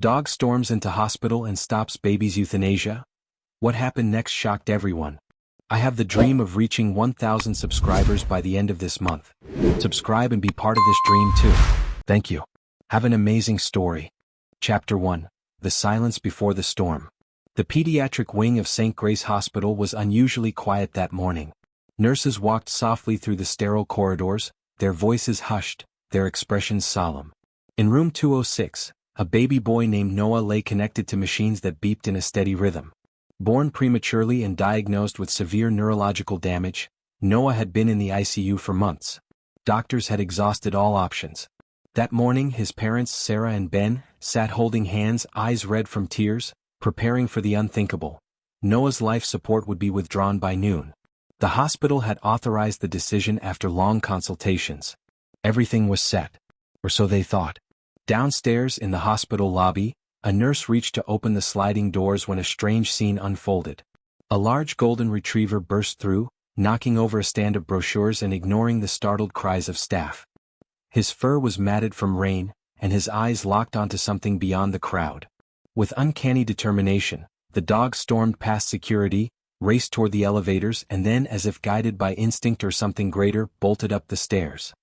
Dog storms into hospital and stops baby's euthanasia? What happened next shocked everyone. I have the dream of reaching 1,000 subscribers by the end of this month. Subscribe and be part of this dream too. Thank you. Have an amazing story. Chapter 1. The Silence Before the Storm. The pediatric wing of St. Grace Hospital was unusually quiet that morning. Nurses walked softly through the sterile corridors, their voices hushed, their expressions solemn. In room 206, a baby boy named Noah lay connected to machines that beeped in a steady rhythm. Born prematurely and diagnosed with severe neurological damage, Noah had been in the ICU for months. Doctors had exhausted all options. That morning his parents, Sarah and Ben, sat holding hands, eyes red from tears, preparing for the unthinkable. Noah's life support would be withdrawn by noon. The hospital had authorized the decision after long consultations. Everything was set. Or so they thought. Downstairs in the hospital lobby, a nurse reached to open the sliding doors when a strange scene unfolded. A large golden retriever burst through, knocking over a stand of brochures and ignoring the startled cries of staff. His fur was matted from rain, and his eyes locked onto something beyond the crowd. With uncanny determination, the dog stormed past security, raced toward the elevators and then, as if guided by instinct or something greater, bolted up the stairs.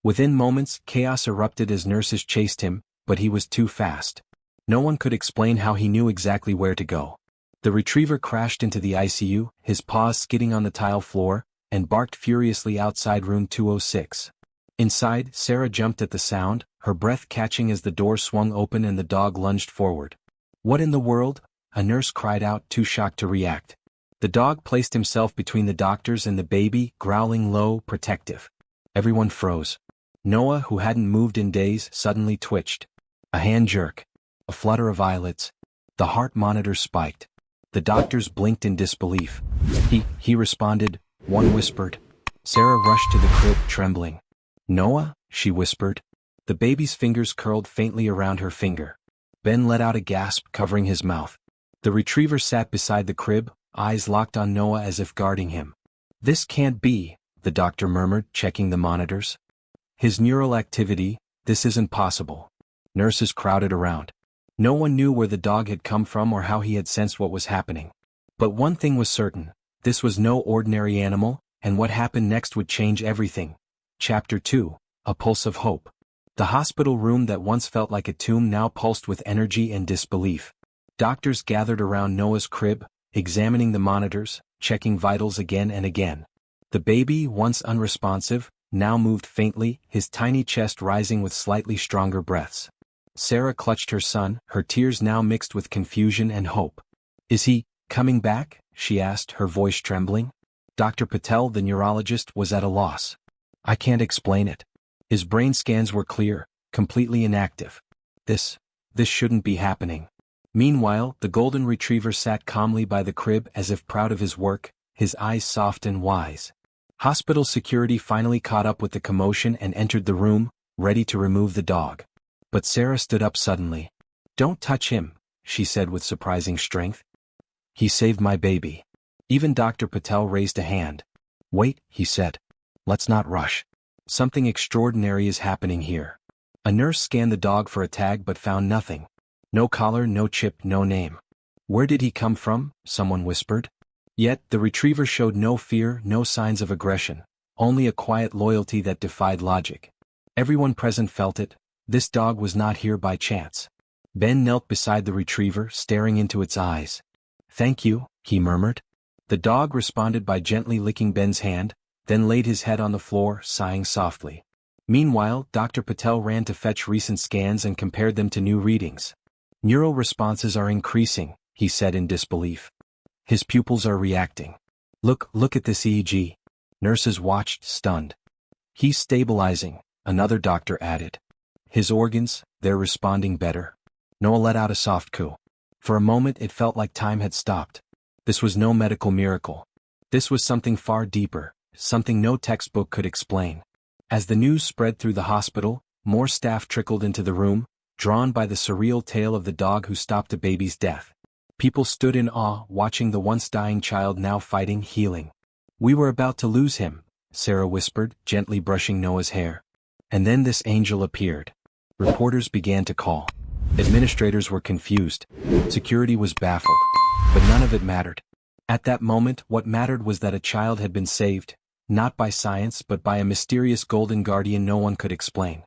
Within moments, chaos erupted as nurses chased him, but he was too fast. No one could explain how he knew exactly where to go. The retriever crashed into the ICU, his paws skidding on the tile floor, and barked furiously outside room 206. Inside, Sarah jumped at the sound, her breath catching as the door swung open and the dog lunged forward. "What in the world?" a nurse cried out, too shocked to react. The dog placed himself between the doctors and the baby, growling low, protective. Everyone froze. Noah, who hadn't moved in days, suddenly twitched. A hand jerk. A flutter of eyelids. The heart monitor spiked. The doctors blinked in disbelief. He responded, one whispered. Sarah rushed to the crib, trembling. "Noah?" she whispered. The baby's fingers curled faintly around her finger. Ben let out a gasp, covering his mouth. The retriever sat beside the crib, eyes locked on Noah as if guarding him. "This can't be," the doctor murmured, checking the monitors. "His neural activity, this isn't possible." Nurses crowded around. No one knew where the dog had come from or how he had sensed what was happening. But one thing was certain, this was no ordinary animal, and what happened next would change everything. Chapter 2. A Pulse of Hope. The hospital room that once felt like a tomb now pulsed with energy and disbelief. Doctors gathered around Noah's crib, examining the monitors, checking vitals again and again. The baby, once unresponsive, now moved faintly, his tiny chest rising with slightly stronger breaths. Sarah clutched her son, her tears now mixed with confusion and hope. "Is he coming back?" she asked, her voice trembling. Dr. Patel, the neurologist, was at a loss. "I can't explain it. His brain scans were clear, completely inactive. This shouldn't be happening." Meanwhile, the golden retriever sat calmly by the crib as if proud of his work, his eyes soft and wise. Hospital security finally caught up with the commotion and entered the room, ready to remove the dog. But Sarah stood up suddenly. "Don't touch him," she said with surprising strength. "He saved my baby." Even Dr. Patel raised a hand. "Wait," he said. "Let's not rush. Something extraordinary is happening here." A nurse scanned the dog for a tag but found nothing. No collar, no chip, no name. "Where did he come from?" someone whispered. Yet, the retriever showed no fear, no signs of aggression, only a quiet loyalty that defied logic. Everyone present felt it. This dog was not here by chance. Ben knelt beside the retriever, staring into its eyes. "Thank you," he murmured. The dog responded by gently licking Ben's hand, then laid his head on the floor, sighing softly. Meanwhile, Dr. Patel ran to fetch recent scans and compared them to new readings. "Neural responses are increasing," he said in disbelief. "His pupils are reacting. Look at this EEG." Nurses watched, stunned. "He's stabilizing," another doctor added. "His organs, they're responding better." Noah let out a soft coo. For a moment it felt like time had stopped. This was no medical miracle. This was something far deeper, something no textbook could explain. As the news spread through the hospital, more staff trickled into the room, drawn by the surreal tale of the dog who stopped a baby's death. People stood in awe, watching the once dying child now fighting, healing. "We were about to lose him," Sarah whispered, gently brushing Noah's hair. And then this angel appeared. Reporters began to call. Administrators were confused. Security was baffled. But none of it mattered. At that moment, what mattered was that a child had been saved, not by science but by a mysterious golden guardian no one could explain.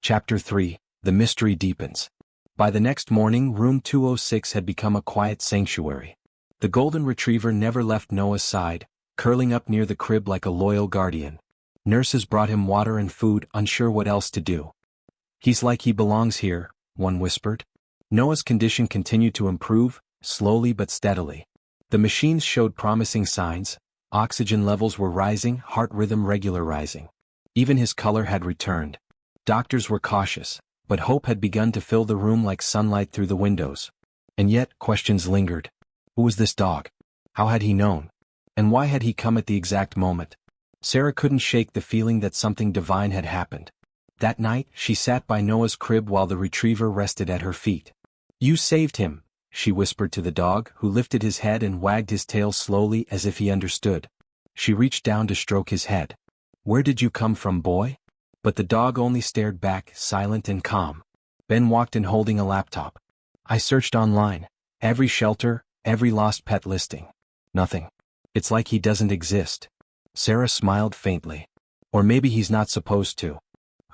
Chapter 3. The mystery deepens. By the next morning, room 206 had become a quiet sanctuary. The golden retriever never left Noah's side, curling up near the crib like a loyal guardian. Nurses brought him water and food, unsure what else to do. "He's like he belongs here," one whispered. Noah's condition continued to improve, slowly but steadily. The machines showed promising signs. Oxygen levels were rising, heart rhythm regularizing. Even his color had returned. Doctors were cautious, but hope had begun to fill the room like sunlight through the windows. And yet, questions lingered. Who was this dog? How had he known? And why had he come at the exact moment? Sarah couldn't shake the feeling that something divine had happened. That night, she sat by Noah's crib while the retriever rested at her feet. "You saved him," she whispered to the dog, who lifted his head and wagged his tail slowly as if he understood. She reached down to stroke his head. "Where did you come from, boy?" But the dog only stared back, silent and calm. Ben walked in holding a laptop. "I searched online. Every shelter, every lost pet listing. Nothing. It's like he doesn't exist." Sarah smiled faintly. "Or maybe he's not supposed to."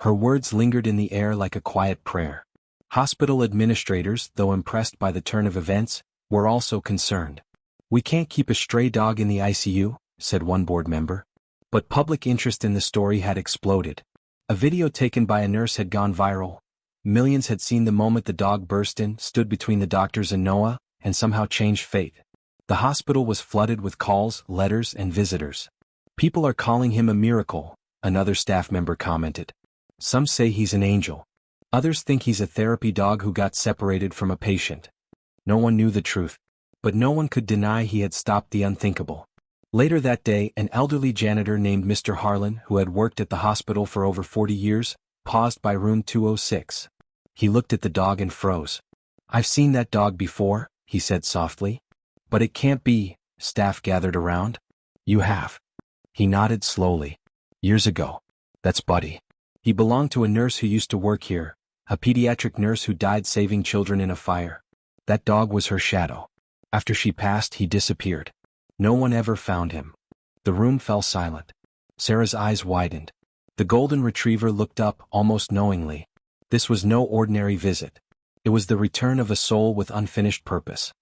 Her words lingered in the air like a quiet prayer. Hospital administrators, though impressed by the turn of events, were also concerned. "We can't keep a stray dog in the ICU," said one board member. But public interest in the story had exploded. A video taken by a nurse had gone viral. Millions had seen the moment the dog burst in, stood between the doctors and Noah, and somehow changed fate. The hospital was flooded with calls, letters, and visitors. "People are calling him a miracle," another staff member commented. "Some say he's an angel. Others think he's a therapy dog who got separated from a patient." No one knew the truth. But no one could deny he had stopped the unthinkable. Later that day, an elderly janitor named Mr. Harlan, who had worked at the hospital for over 40 years, paused by room 206. He looked at the dog and froze. "I've seen that dog before," he said softly. "But it can't be." Staff gathered around. "You have." He nodded slowly. "Years ago. That's Buddy. He belonged to a nurse who used to work here, a pediatric nurse who died saving children in a fire. That dog was her shadow. After she passed, he disappeared. No one ever found him." The room fell silent. Sarah's eyes widened. The golden retriever looked up, almost knowingly. This was no ordinary visit. It was the return of a soul with unfinished purpose.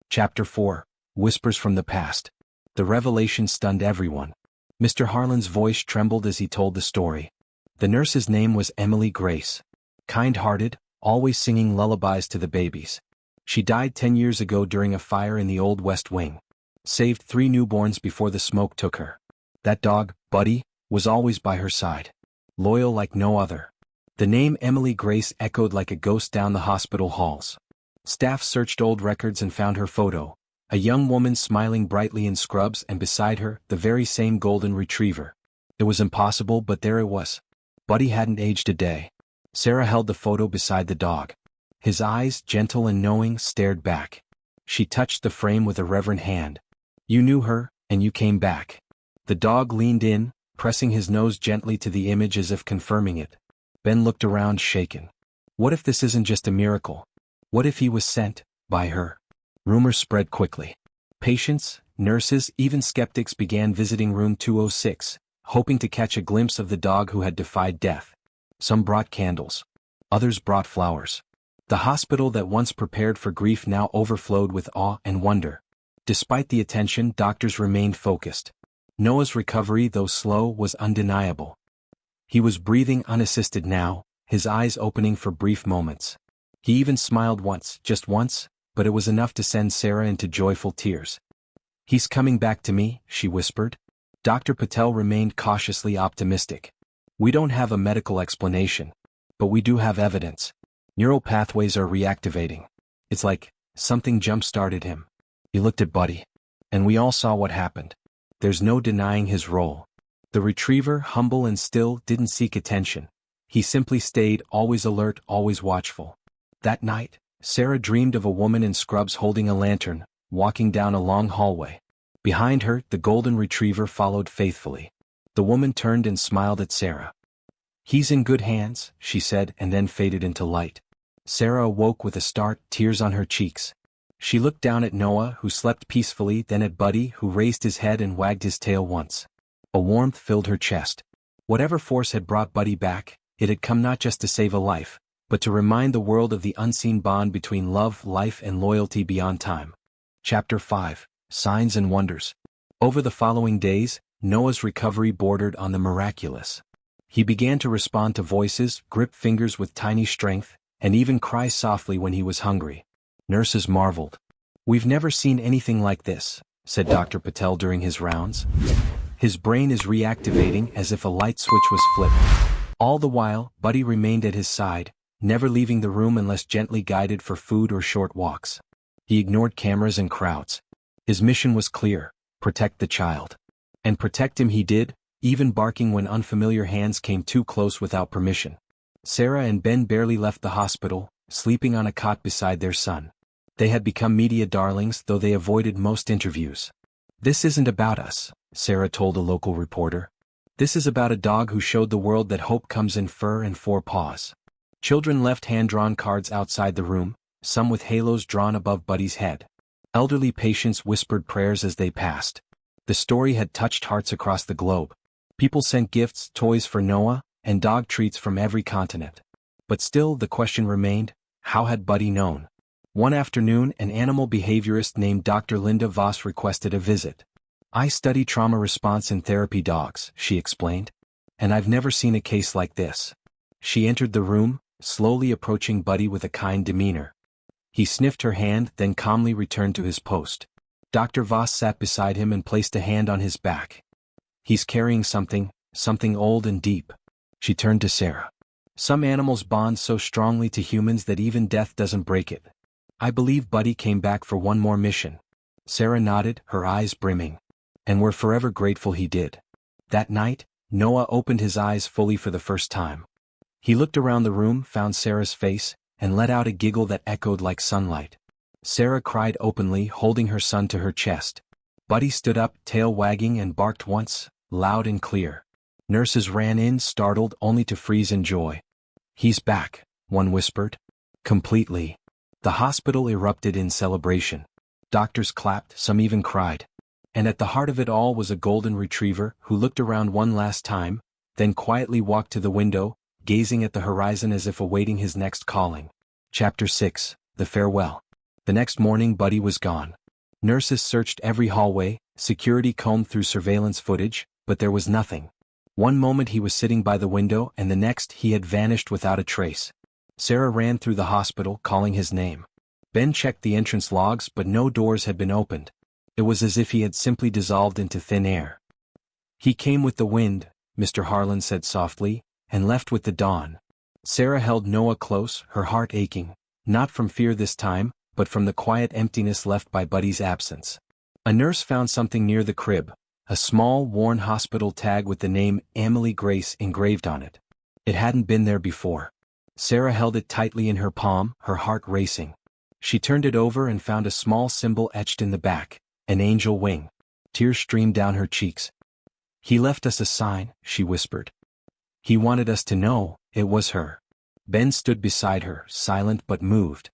Chapter 4. Whispers from the Past. The revelation stunned everyone. Mr. Harlan's voice trembled as he told the story. The nurse's name was Emily Grace. Kind-hearted, always singing lullabies to the babies. She died 10 years ago during a fire in the old West Wing. Saved 3 newborns before the smoke took her. That dog, Buddy, was always by her side. Loyal like no other. The name Emily Grace echoed like a ghost down the hospital halls. Staff searched old records and found her photo. A young woman smiling brightly in scrubs, and beside her, the very same golden retriever. It was impossible, but there it was. Buddy hadn't aged a day. Sarah held the photo beside the dog. His eyes, gentle and knowing, stared back. She touched the frame with a reverent hand. "You knew her, and you came back." The dog leaned in, pressing his nose gently to the image as if confirming it. Ben looked around, shaken. What if this isn't just a miracle? What if he was sent by her? Rumors spread quickly. Patients, nurses, even skeptics began visiting room 206, hoping to catch a glimpse of the dog who had defied death. Some brought candles. Others brought flowers. The hospital that once prepared for grief now overflowed with awe and wonder. Despite the attention, doctors remained focused. Noah's recovery, though slow, was undeniable. He was breathing unassisted now, his eyes opening for brief moments. He even smiled once, just once, but it was enough to send Sarah into joyful tears. "He's coming back to me," she whispered. Dr. Patel remained cautiously optimistic. "We don't have a medical explanation, but we do have evidence. Neural pathways are reactivating. It's like something jump-started him." He looked at Buddy. And we all saw what happened. There's no denying his role. The retriever, humble and still, didn't seek attention. He simply stayed, always alert, always watchful. That night, Sarah dreamed of a woman in scrubs holding a lantern, walking down a long hallway. Behind her, the golden retriever followed faithfully. The woman turned and smiled at Sarah. "He's in good hands," she said, and then faded into light. Sarah awoke with a start, tears on her cheeks. She looked down at Noah, who slept peacefully, then at Buddy, who raised his head and wagged his tail once. A warmth filled her chest. Whatever force had brought Buddy back, it had come not just to save a life, but to remind the world of the unseen bond between love, life, and loyalty beyond time. Chapter 5. Signs and Wonders. Over the following days, Noah's recovery bordered on the miraculous. He began to respond to voices, grip fingers with tiny strength, and even cry softly when he was hungry. Nurses marveled. "We've never seen anything like this," said Dr. Patel during his rounds. "His brain is reactivating as if a light switch was flipped." All the while, Buddy remained at his side, never leaving the room unless gently guided for food or short walks. He ignored cameras and crowds. His mission was clear: protect the child. And protect him he did, even barking when unfamiliar hands came too close without permission. Sarah and Ben barely left the hospital, sleeping on a cot beside their son. They had become media darlings, though they avoided most interviews. "This isn't about us," Sarah told a local reporter. "This is about a dog who showed the world that hope comes in fur and 4 paws." Children left hand-drawn cards outside the room, some with halos drawn above Buddy's head. Elderly patients whispered prayers as they passed. The story had touched hearts across the globe. People sent gifts, toys for Noah, and dog treats from every continent. But still the question remained: how had Buddy known? One afternoon, an animal behaviorist named Dr. Linda Voss requested a visit. "I study trauma response in therapy dogs," she explained. "And I've never seen a case like this." She entered the room, slowly approaching Buddy with a kind demeanor. He sniffed her hand, then calmly returned to his post. Dr. Voss sat beside him and placed a hand on his back. "He's carrying something old and deep." She turned to Sarah. "Some animals bond so strongly to humans that even death doesn't break it. I believe Buddy came back for one more mission." Sarah nodded, her eyes brimming. "And we're forever grateful he did." That night, Noah opened his eyes fully for the first time. He looked around the room, found Sarah's face, and let out a giggle that echoed like sunlight. Sarah cried openly, holding her son to her chest. Buddy stood up, tail wagging, and barked once, loud and clear. Nurses ran in, startled, only to freeze in joy. "He's back," one whispered. "Completely." The hospital erupted in celebration. Doctors clapped, some even cried. And at the heart of it all was a golden retriever who looked around one last time, then quietly walked to the window, gazing at the horizon as if awaiting his next calling. Chapter 6. The Farewell. The next morning Buddy was gone. Nurses searched every hallway, security combed through surveillance footage, but there was nothing. One moment he was sitting by the window and the next he had vanished without a trace. Sarah ran through the hospital, calling his name. Ben checked the entrance logs, but no doors had been opened. It was as if he had simply dissolved into thin air. "He came with the wind," Mr. Harlan said softly, "and left with the dawn." Sarah held Noah close, her heart aching, not from fear this time, but from the quiet emptiness left by Buddy's absence. A nurse found something near the crib, a small, worn hospital tag with the name Emily Grace engraved on it. It hadn't been there before. Sarah held it tightly in her palm, her heart racing. She turned it over and found a small symbol etched in the back, an angel wing. Tears streamed down her cheeks. "He left us a sign," she whispered. "He wanted us to know it was her." Ben stood beside her, silent but moved.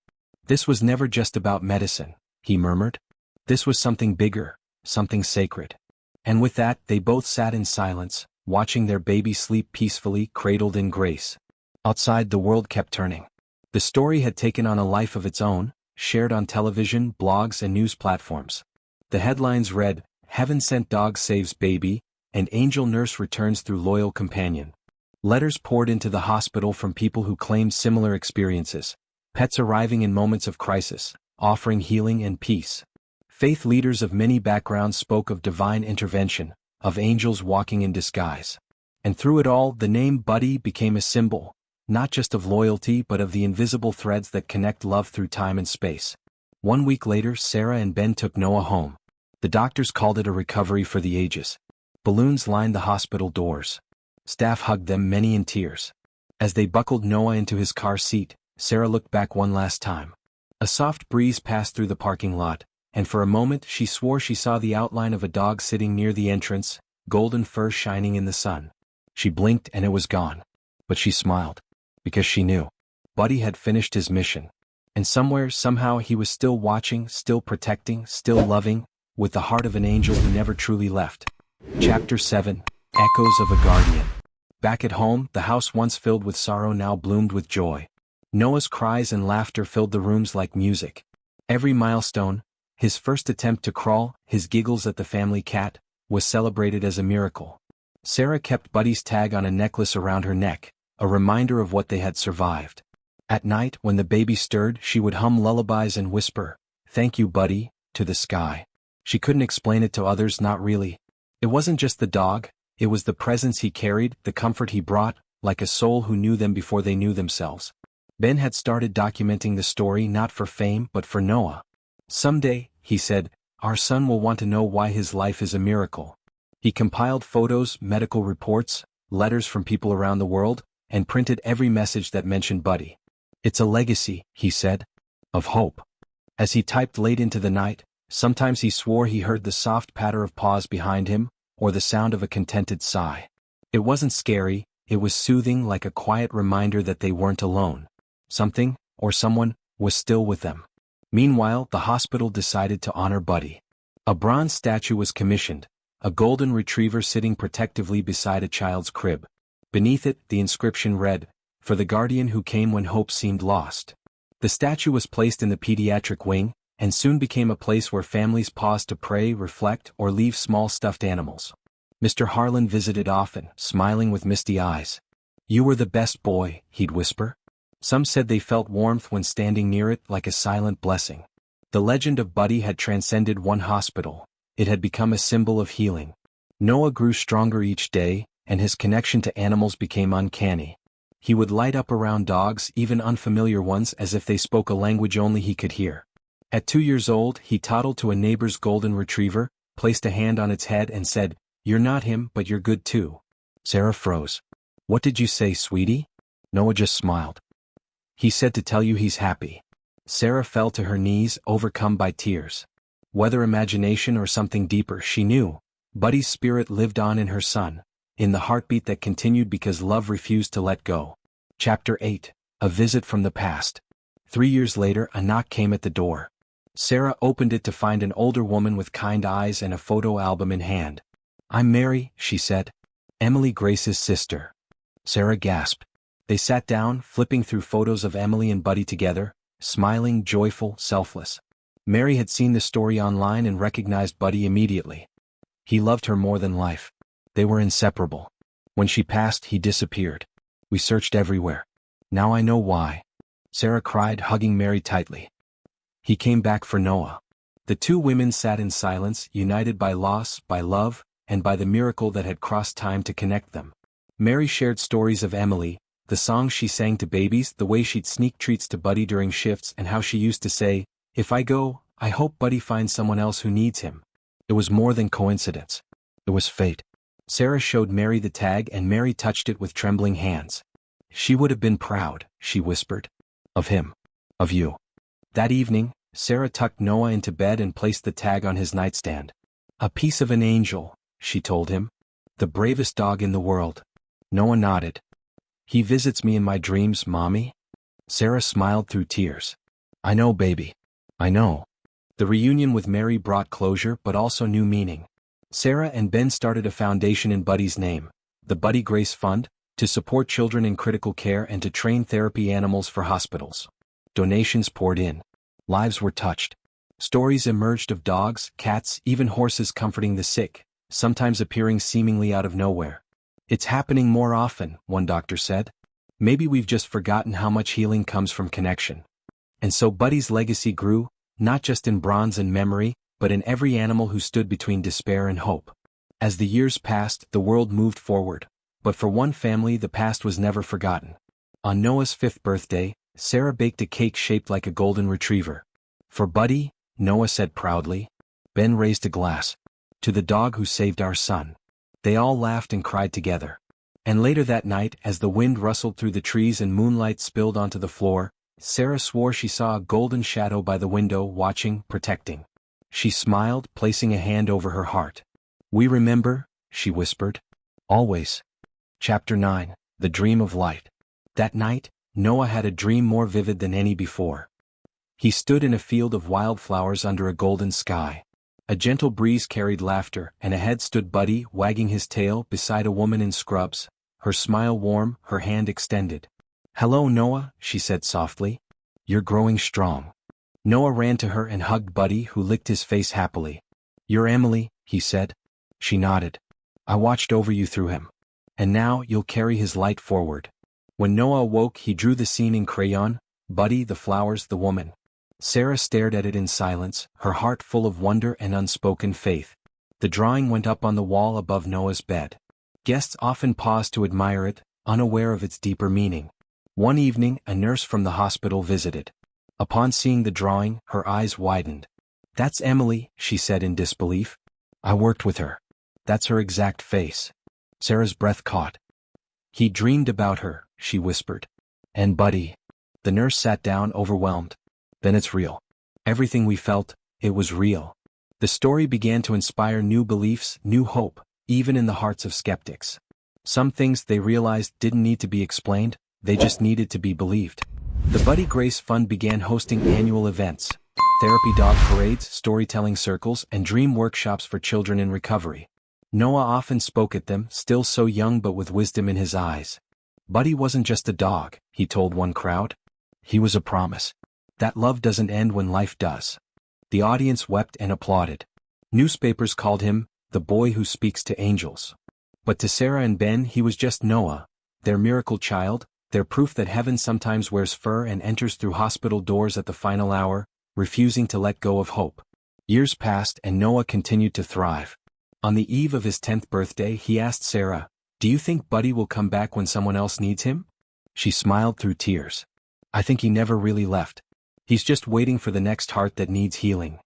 "This was never just about medicine," he murmured. "This was something bigger, something sacred." And with that, they both sat in silence, watching their baby sleep peacefully, cradled in grace. Outside, the world kept turning. The story had taken on a life of its own, shared on television, blogs, and news platforms. The headlines read, "Heaven Sent Dog Saves Baby," and "Angel Nurse Returns Through Loyal Companion." Letters poured into the hospital from people who claimed similar experiences, pets arriving in moments of crisis, offering healing and peace. Faith leaders of many backgrounds spoke of divine intervention, of angels walking in disguise. And through it all, the name Buddy became a symbol, not just of loyalty but of the invisible threads that connect love through time and space. 1 week later, Sarah and Ben took Noah home. The doctors called it a recovery for the ages. Balloons lined the hospital doors. Staff hugged them, many in tears. As they buckled Noah into his car seat, Sarah looked back one last time. A soft breeze passed through the parking lot, and for a moment she swore she saw the outline of a dog sitting near the entrance, golden fur shining in the sun. She blinked and it was gone. But she smiled. Because she knew. Buddy had finished his mission. And somewhere, somehow he was still watching, still protecting, still loving, with the heart of an angel who never truly left. Chapter 7. Echoes of a Guardian. Back at home, the house once filled with sorrow now bloomed with joy. Noah's cries and laughter filled the rooms like music. Every milestone, his first attempt to crawl, his giggles at the family cat, was celebrated as a miracle. Sarah kept Buddy's tag on a necklace around her neck, a reminder of what they had survived. At night, when the baby stirred, she would hum lullabies and whisper, "Thank you, Buddy," to the sky. She couldn't explain it to others, not really. It wasn't just the dog, it was the presence he carried, the comfort he brought, like a soul who knew them before they knew themselves. Ben had started documenting the story not for fame but for Noah. "Someday," he said, "our son will want to know why his life is a miracle." He compiled photos, medical reports, letters from people around the world, and printed every message that mentioned Buddy. "It's a legacy," he said, "of hope." As he typed late into the night, sometimes he swore he heard the soft patter of paws behind him, or the sound of a contented sigh. It wasn't scary, it was soothing, like a quiet reminder that they weren't alone. Something, or someone, was still with them. Meanwhile, the hospital decided to honor Buddy. A bronze statue was commissioned, a golden retriever sitting protectively beside a child's crib. Beneath it, the inscription read, "For the guardian who came when hope seemed lost." The statue was placed in the pediatric wing, and soon became a place where families paused to pray, reflect, or leave small stuffed animals. Mr. Harlan visited often, smiling with misty eyes. "You were the best boy," he'd whisper. Some said they felt warmth when standing near it, like a silent blessing. The legend of Buddy had transcended one hospital. It had become a symbol of healing. Noah grew stronger each day, and his connection to animals became uncanny. He would light up around dogs, even unfamiliar ones, as if they spoke a language only he could hear. At 2 years old, he toddled to a neighbor's golden retriever, placed a hand on its head and said, "You're not him, but you're good too." Sarah froze. "What did you say, sweetie?" Noah just smiled. "He said to tell you he's happy." Sarah fell to her knees, overcome by tears. Whether imagination or something deeper, she knew. Buddy's spirit lived on in her son, in the heartbeat that continued because love refused to let go. Chapter 8. A Visit from the Past. 3 years later, a knock came at the door. Sarah opened it to find an older woman with kind eyes and a photo album in hand. "I'm Mary," she said. "Emily Grace's sister." Sarah gasped. They sat down, flipping through photos of Emily and Buddy together, smiling, joyful, selfless. Mary had seen the story online and recognized Buddy immediately. He loved her more than life. They were inseparable. When she passed, he disappeared. "We searched everywhere. Now I know why," Sarah cried, hugging Mary tightly. "He came back for Noah." The two women sat in silence, united by loss, by love, and by the miracle that had crossed time to connect them. Mary shared stories of Emily, the songs she sang to babies, the way she'd sneak treats to Buddy during shifts, and how she used to say, "If I go, I hope Buddy finds someone else who needs him." It was more than coincidence. It was fate. Sarah showed Mary the tag and Mary touched it with trembling hands. "She would have been proud," she whispered. "Of him. Of you." That evening, Sarah tucked Noah into bed and placed the tag on his nightstand. "A piece of an angel," she told him. "The bravest dog in the world." Noah nodded. "He visits me in my dreams, Mommy." Sarah smiled through tears. "I know, baby. I know." The reunion with Mary brought closure but also new meaning. Sarah and Ben started a foundation in Buddy's name, the Buddy Grace Fund, to support children in critical care and to train therapy animals for hospitals. Donations poured in. Lives were touched. Stories emerged of dogs, cats, even horses comforting the sick, sometimes appearing seemingly out of nowhere. "It's happening more often," one doctor said. "Maybe we've just forgotten how much healing comes from connection." And so Buddy's legacy grew, not just in bronze and memory, but in every animal who stood between despair and hope. As the years passed, the world moved forward. But for one family, the past was never forgotten. On Noah's 5th birthday, Sarah baked a cake shaped like a golden retriever. "For Buddy," Noah said proudly. Ben raised a glass. "To the dog who saved our son." They all laughed and cried together. And later that night, as the wind rustled through the trees and moonlight spilled onto the floor, Sarah swore she saw a golden shadow by the window, watching, protecting. She smiled, placing a hand over her heart. "We remember," she whispered. "Always." Chapter 9. The Dream of Light. That night, Noah had a dream more vivid than any before. He stood in a field of wildflowers under a golden sky. A gentle breeze carried laughter, and ahead stood Buddy, wagging his tail beside a woman in scrubs, her smile warm, her hand extended. "Hello, Noah," she said softly. "You're growing strong." Noah ran to her and hugged Buddy, who licked his face happily. "You're Emily," he said. She nodded. "I watched over you through him. And now you'll carry his light forward." When Noah awoke, he drew the scene in crayon: Buddy, the flowers, the woman. Sarah stared at it in silence, her heart full of wonder and unspoken faith. The drawing went up on the wall above Noah's bed. Guests often paused to admire it, unaware of its deeper meaning. One evening, a nurse from the hospital visited. Upon seeing the drawing, her eyes widened. "That's Emily," she said in disbelief. "I worked with her. That's her exact face." Sarah's breath caught. "He dreamed about her," she whispered. "And Buddy." The nurse sat down, overwhelmed. "Then it's real. Everything we felt, it was real." The story began to inspire new beliefs, new hope, even in the hearts of skeptics. Some things they realized didn't need to be explained, they just needed to be believed. The Buddy Grace Fund began hosting annual events: therapy dog parades, storytelling circles, and dream workshops for children in recovery. Noah often spoke at them, still so young but with wisdom in his eyes. Buddy wasn't just a dog, he told one crowd. He was a promise. That love doesn't end when life does. The audience wept and applauded. Newspapers called him the boy who speaks to angels. But to Sarah and Ben, he was just Noah, their miracle child, their proof that heaven sometimes wears fur and enters through hospital doors at the final hour, refusing to let go of hope. Years passed and Noah continued to thrive. On the eve of his 10th birthday, he asked Sarah, "Do you think Buddy will come back when someone else needs him?" She smiled through tears. "I think he never really left. He's just waiting for the next heart that needs healing."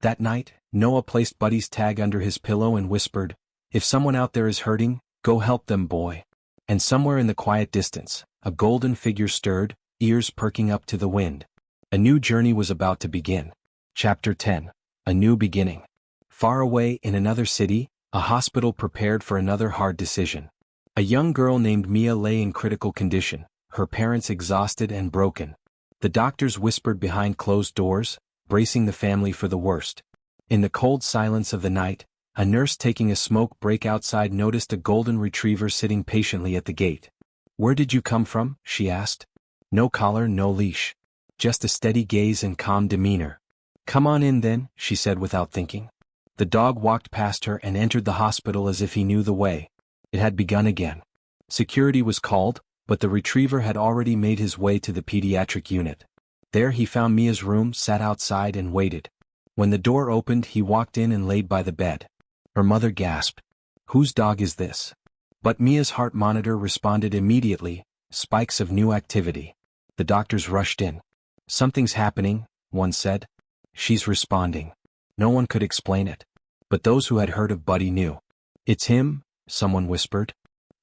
That night, Noah placed Buddy's tag under his pillow and whispered, "If someone out there is hurting, go help them, boy." And somewhere in the quiet distance, a golden figure stirred, ears perking up to the wind. A new journey was about to begin. Chapter 10. A New Beginning. Far away in another city, a hospital prepared for another hard decision. A young girl named Mia lay in critical condition, her parents exhausted and broken. The doctors whispered behind closed doors, bracing the family for the worst. In the cold silence of the night, a nurse taking a smoke break outside noticed a golden retriever sitting patiently at the gate. "Where did you come from?" she asked. No collar, no leash. Just a steady gaze and calm demeanor. "Come on in then," she said without thinking. The dog walked past her and entered the hospital as if he knew the way. It had begun again. Security was called, but the retriever had already made his way to the pediatric unit. There he found Mia's room, sat outside and waited. When the door opened, he walked in and laid by the bed. Her mother gasped, "Whose dog is this?" But Mia's heart monitor responded immediately, spikes of new activity. The doctors rushed in. "Something's happening," one said. "She's responding." No one could explain it. But those who had heard of Buddy knew. "It's him," someone whispered.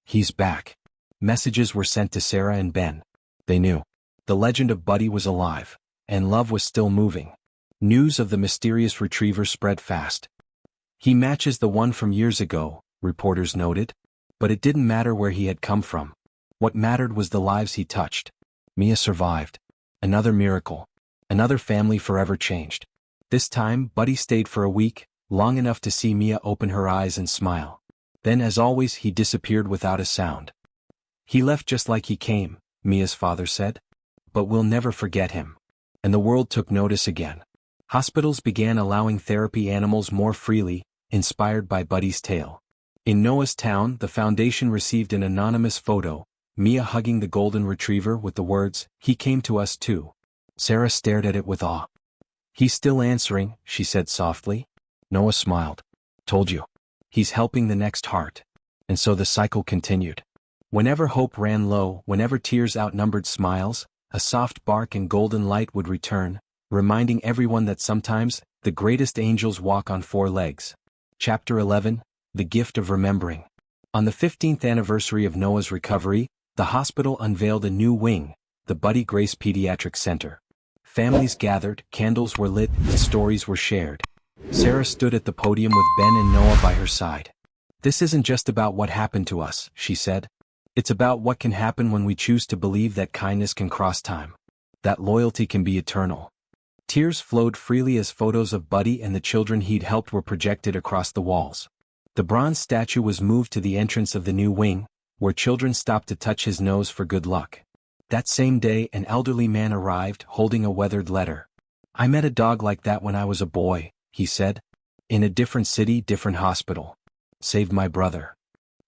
"He's back." Messages were sent to Sarah and Ben. They knew. The legend of Buddy was alive, and love was still moving. News of the mysterious retriever spread fast. "He matches the one from years ago," reporters noted. But it didn't matter where he had come from. What mattered was the lives he touched. Mia survived. Another miracle. Another family forever changed. This time, Buddy stayed for a week, long enough to see Mia open her eyes and smile. Then, as always, he disappeared without a sound. "He left just like he came," Mia's father said. "But we'll never forget him." And the world took notice again. Hospitals began allowing therapy animals more freely, inspired by Buddy's tale. In Noah's town, the foundation received an anonymous photo, Mia hugging the golden retriever with the words, "He came to us too." Sarah stared at it with awe. "He's still answering," she said softly. Noah smiled. "Told you. He's helping the next heart." And so the cycle continued. Whenever hope ran low, whenever tears outnumbered smiles, a soft bark and golden light would return, reminding everyone that sometimes, the greatest angels walk on four legs. Chapter 11. The Gift of Remembering. On the 15th anniversary of Noah's recovery, the hospital unveiled a new wing, the Buddy Grace Pediatric Center. Families gathered, candles were lit, and stories were shared. Sarah stood at the podium with Ben and Noah by her side. "This isn't just about what happened to us," she said. It's about what can happen when we choose to believe that kindness can cross time, that loyalty can be eternal. Tears flowed freely as photos of Buddy and the children he'd helped were projected across the walls. The bronze statue was moved to the entrance of the new wing, where children stopped to touch his nose for good luck. That same day, an elderly man arrived, holding a weathered letter. "I met a dog like that when I was a boy," he said. "In a different city, different hospital. Saved my brother."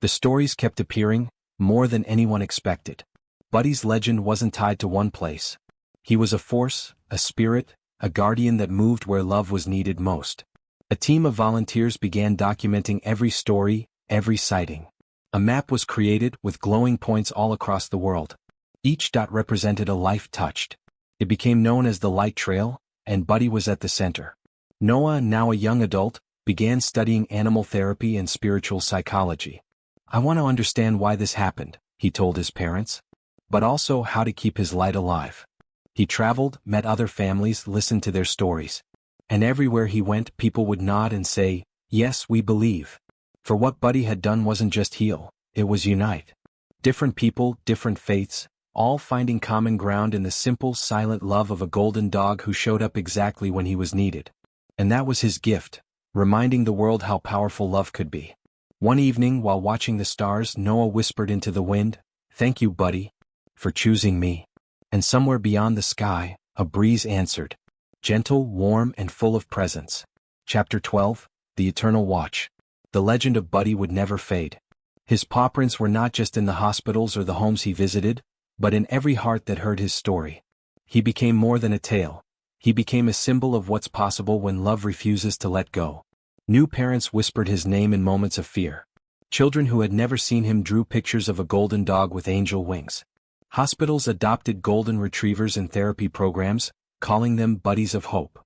The stories kept appearing, more than anyone expected. Buddy's legend wasn't tied to one place. He was a force, a spirit, a guardian that moved where love was needed most. A team of volunteers began documenting every story, every sighting. A map was created with glowing points all across the world. Each dot represented a life touched. It became known as the Light Trail, and Buddy was at the center. Noah, now a young adult, began studying animal therapy and spiritual psychology. "I want to understand why this happened," he told his parents, but also how to keep his light alive. He traveled, met other families, listened to their stories. And everywhere he went, people would nod and say, "Yes, we believe." For what Buddy had done wasn't just heal, it was unite. Different people, different faiths, all finding common ground in the simple, silent love of a golden dog who showed up exactly when he was needed. And that was his gift, reminding the world how powerful love could be. One evening, while watching the stars, Noah whispered into the wind, "Thank you, Buddy, for choosing me." And somewhere beyond the sky, a breeze answered, gentle, warm, and full of presence. Chapter 12, The Eternal Watch. The legend of Buddy would never fade. His pawprints were not just in the hospitals or the homes he visited, but in every heart that heard his story. He became more than a tale. He became a symbol of what's possible when love refuses to let go. New parents whispered his name in moments of fear. Children who had never seen him drew pictures of a golden dog with angel wings. Hospitals adopted golden retrievers in therapy programs, calling them buddies of hope.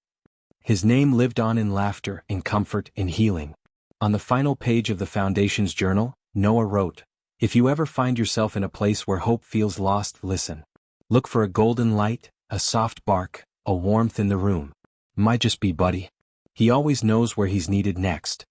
His name lived on in laughter, in comfort, in healing. On the final page of the Foundation's journal, Noah wrote, "If you ever find yourself in a place where hope feels lost, listen. Look for a golden light, a soft bark, a warmth in the room. Might just be Buddy. He always knows where he's needed next."